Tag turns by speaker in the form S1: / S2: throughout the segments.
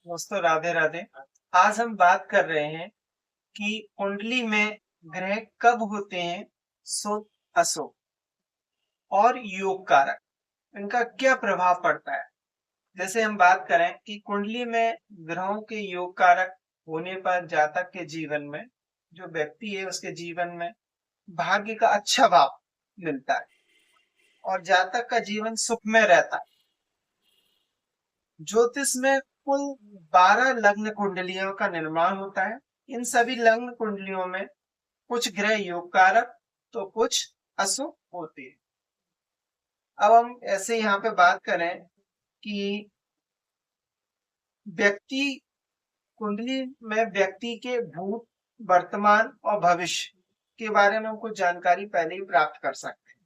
S1: दोस्तों राधे राधे। आज हम बात कर रहे हैं कि कुंडली में ग्रह कब होते हैं शुभ अशुभ और योग कारक, इनका क्या प्रभाव पड़ता है। जैसे हम बात करें कि कुंडली में ग्रहों के योग कारक होने पर जातक के जीवन में, जो व्यक्ति है उसके जीवन में भाग्य का अच्छा भाव मिलता है और जातक का जीवन सुखमय रहता है। ज्योतिष में कुल 12 लग्न कुंडलियों का निर्माण होता है। इन सभी लग्न कुंडलियों में कुछ ग्रह योग कारक तो कुछ अशुभ होते हैं। अब हम ऐसे यहाँ पे बात करें कि व्यक्ति कुंडली में व्यक्ति के भूत, वर्तमान और भविष्य के बारे में हम कुछ जानकारी पहले ही प्राप्त कर सकते हैं।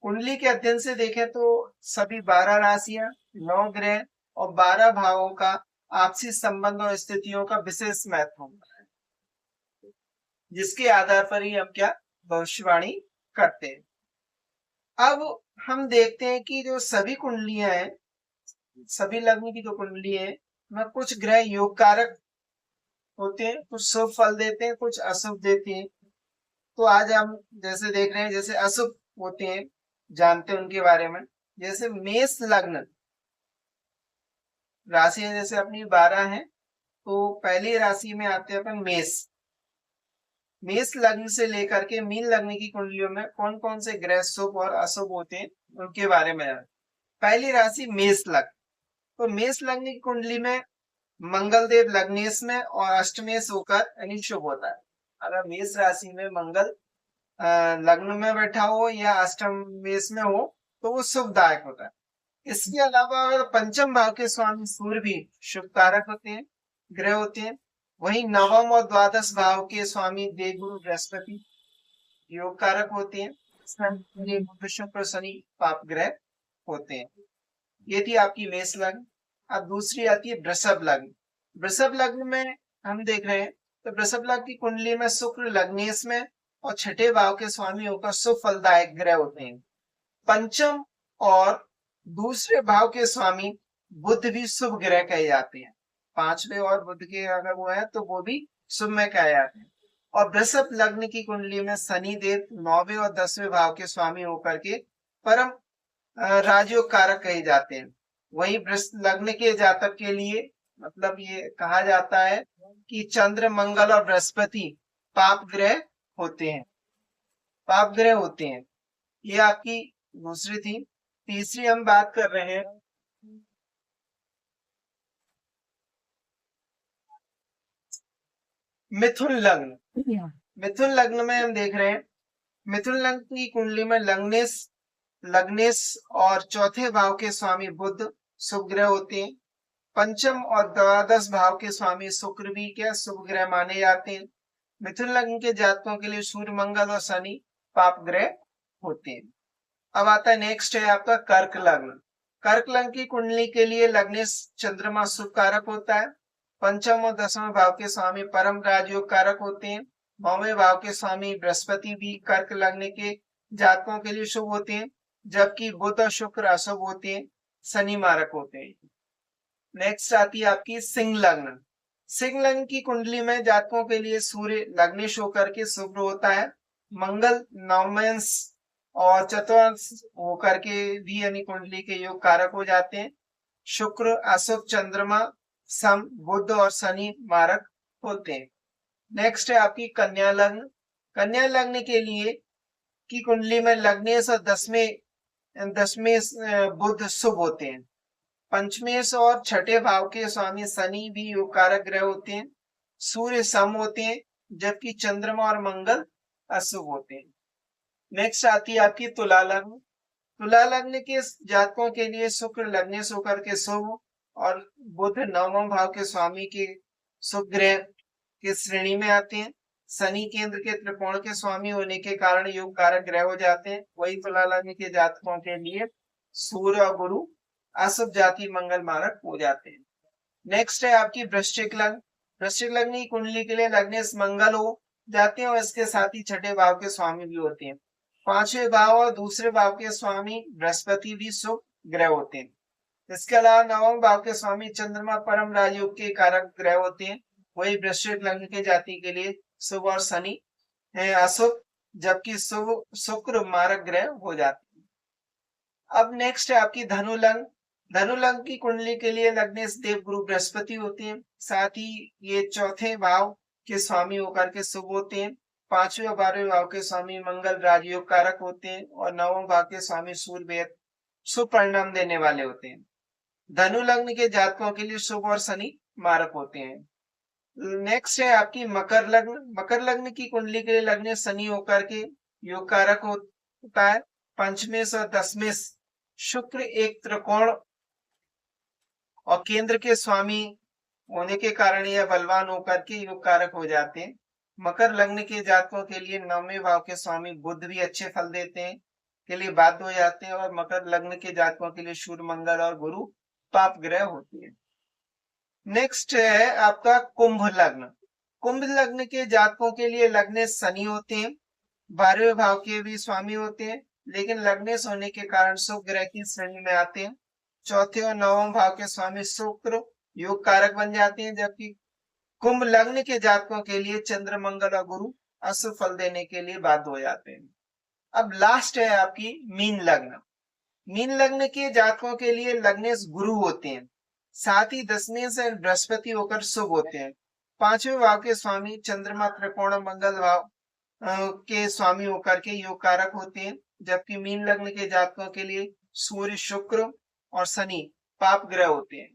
S1: कुंडली के अध्ययन से देखें तो सभी 12 राशियां, 9 ग्रह और 12 भावों का आपसी संबंध और स्थितियों का विशेष महत्व होता है, जिसके आधार पर ही हम क्या भविष्यवाणी करते हैं। अब हम देखते हैं कि जो सभी कुंडलियां हैं, सभी लग्न की जो कुंडली है, में कुछ ग्रह योग कारक होते हैं, कुछ शुभ फल देते हैं, कुछ अशुभ देते हैं। तो आज हम जैसे देख रहे हैं, जैसे अशुभ होते हैं, जानते हैं उनके बारे में। जैसे मेष लग्न राशि है, जैसे अपनी 12 है, तो पहली राशि में आते हैं अपन मेष। मेष लग्न से लेकर के मीन लग्न की कुंडलियों में कौन कौन से ग्रह शुभ और अशुभ होते हैं, उनके बारे में। पहली राशि मेष लग्न, तो मेष लग्न की कुंडली में मंगल देव लग्नेश में और अष्टमेश होकर यानी शुभ होता है। अगर मेष राशि में मंगल लग्न में बैठा हो या अष्टमेश में हो तो वो शुभदायक होता है। इसके अलावा अगर पंचम भाव के स्वामी सूर्य भी शुभ कारक होते हैं, ग्रह होते हैं। वहीं नवम और द्वादश भाव के स्वामी देवगुरु बृहस्पति योग कारक होते हैं। बुध शुक्र शनि पाप ग्रह होते हैं। ये थी आपकी मेष लग्न। अब दूसरी आती है वृषभ लग्न। वृषभ लग्न में हम देख रहे हैं तो वृषभ लग्न की कुंडली में शुक्र लग्नेश में और छठे भाव के स्वामी होकर शुभ फलदायक ग्रह होते हैं। पंचम और दूसरे भाव के स्वामी बुध भी शुभ ग्रह कहे जाते हैं। पांचवे और बुध के अगर वो है तो वो भी शुभ में कहे जाते हैं। और वृषभ लग्न की कुंडली में शनि देव 9वें और 10वें भाव के स्वामी होकर के परम राजयोग कारक कहे जाते हैं। वही वृषभ लग्न के जातक के लिए मतलब ये कहा जाता है कि चंद्र, मंगल और बृहस्पति पाप ग्रह होते हैं, पाप ग्रह होते हैं। ये आपकी दूसरी थी। तीसरी हम बात कर रहे हैं मिथुन लग्न। मिथुन लग्न में हम देख रहे हैं, मिथुन लग्न की कुंडली में लग्नेश लग्नेश और चौथे भाव के स्वामी बुध शुभ ग्रह होते हैं। पंचम और द्वादश भाव के स्वामी शुक्र भी क्या शुभ ग्रह माने जाते हैं। मिथुन लग्न के जातकों के लिए सूर्य, मंगल और शनि पाप ग्रह होते हैं। अब आता है नेक्स्ट है आपका कर्क लग्न। कर्क लग्न की कुंडली के लिए लग्नेश चंद्रमा शुभ कारक होता है। पंचम और दसवें भाव के स्वामी परम राजयोग कारक होते हैं। 9वें भाव के स्वामी बृहस्पति भी कर्क लग्न के जातकों के लिए शुभ होते हैं, जबकि बुध और शुक्र अशुभ होते हैं, शनि मारक होते हैं। नेक्स्ट आती है आपकी सिंह लग्न। सिंह लग्न की कुंडली में जातकों के लिए सूर्य लग्नेश होकर के शुभ होता है। मंगल नवमेंस और चतुर्थ होकर के भी यानी कुंडली के योग कारक हो जाते हैं। शुक्र अशुभ, चंद्रमा सम, बुध और शनि मारक होते हैं। नेक्स्ट है आपकी कन्या लग्न। कन्या लग्न के लिए की कुंडली में लग्नेश और दसवें बुध शुभ होते हैं। पंचमेश और छठे भाव के स्वामी शनि भी योग कारक ग्रह होते हैं। सूर्य सम होते हैं, जबकि चंद्रमा और मंगल अशुभ होते हैं। नेक्स्ट आती है आपकी तुला लग्न। तुला लग्न के जातकों के लिए शुक्र लग्नेश होकर के शुभ और बुध 9वें भाव के स्वामी के शुभ ग्रह के श्रेणी में आते हैं। शनि केंद्र के त्रिकोण के स्वामी होने के कारण योग कारक ग्रह हो जाते हैं। वही तुला लग्न के जातकों के लिए सूर्य और गुरु अशुभ जाति मंगल मारक हो जाते हैं। नेक्स्ट है आपकी वृश्चिक लग्न। वृश्चिक लग्न की कुंडली के लिए लग्नेश मंगल हो जाते हैं और इसके साथ ही छठे भाव के स्वामी भी होते हैं। पांचवें भाव और दूसरे भाव के स्वामी बृहस्पति भी शुभ ग्रह होते हैं। इसके अलावा नवम भाव के स्वामी चंद्रमा परम राजयोग के कारक ग्रह होते हैं, वही वृश्चिक लग्न के जाति के लिए शुभ और शनि अशुभ, जबकि शुभ शुक्र मारक ग्रह हो जाते हैं। अब नेक्स्ट है आपकी धनु लग्न। धनु लग्न की कुंडली के लिए लग्नेश देव गुरु बृहस्पति होते हैं, साथ ही ये चौथे भाव के स्वामी होकर के शुभ होते हैं। पांचवें और 12वें भाव के स्वामी मंगल राजयोग कारक होते हैं और नवम भाव के स्वामी सूर्य शुभ परिणाम देने वाले होते हैं। धनु लग्न के जातकों के लिए शुभ और शनि मारक होते हैं। नेक्स्ट है आपकी मकर लग्न। मकर लग्न की कुंडली के लिए लग्न शनि होकर के योग कारक होता है। पंचमें से 10वें शुक्र एक त्रिकोण और केंद्र के स्वामी होने के कारण यह बलवान होकर के योग कारक हो जाते हैं। मकर लग्न के जातकों के लिए 9वें भाव के स्वामी बुध भी अच्छे फल देते हैं के लिए बाध्य हो जाते हैं और मकर लग्न के जातकों के लिए सूर्य मंगल और गुरु पाप ग्रह होते हैं। नेक्स्ट है आपका कुंभ लग्न। कुंभ लग्न के जातकों के लिए लग्नेश शनि होते हैं, 12वें भाव के भी स्वामी होते हैं, लेकिन लग्नेश होने के कारण शुभ ग्रह की श्रेणी में आते हैं। चौथे और 9वें भाव के स्वामी शुक्र योग कारक बन जाते हैं, जबकि कुंभ लग्न के जातकों के लिए चंद्र मंगल और गुरु अशुभ फल देने के लिए बाध्य हो जाते हैं। अब लास्ट है आपकी मीन लग्न। मीन लग्न के जातकों के लिए लग्नेश गुरु होते हैं, साथ ही 10वें से बृहस्पति होकर शुभ होते हैं। 5वें भाव के स्वामी चंद्रमा त्रिकोण मंगल भाव के स्वामी होकर के योग कारक होते हैं, जबकि मीन लग्न के जातकों के लिए सूर्य शुक्र और शनि पाप ग्रह होते हैं।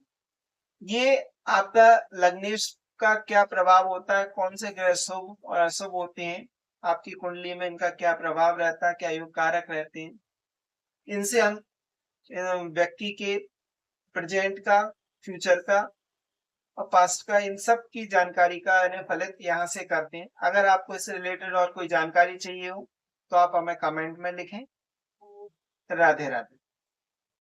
S1: ये आपका लग्नेश का क्या प्रभाव होता है, कौन से ग्रह शुभ और अशुभ होते हैं, आपकी कुंडली में इनका क्या प्रभाव रहता है, क्या योग कारक रहते हैं, इनसे हम व्यक्ति के प्रेजेंट का, फ्यूचर का और पास्ट का, इन सब की जानकारी का फलित यहाँ से करते हैं। अगर आपको इससे रिलेटेड और कोई जानकारी चाहिए हो तो आप हमें कमेंट में लिखें। राधे राधे।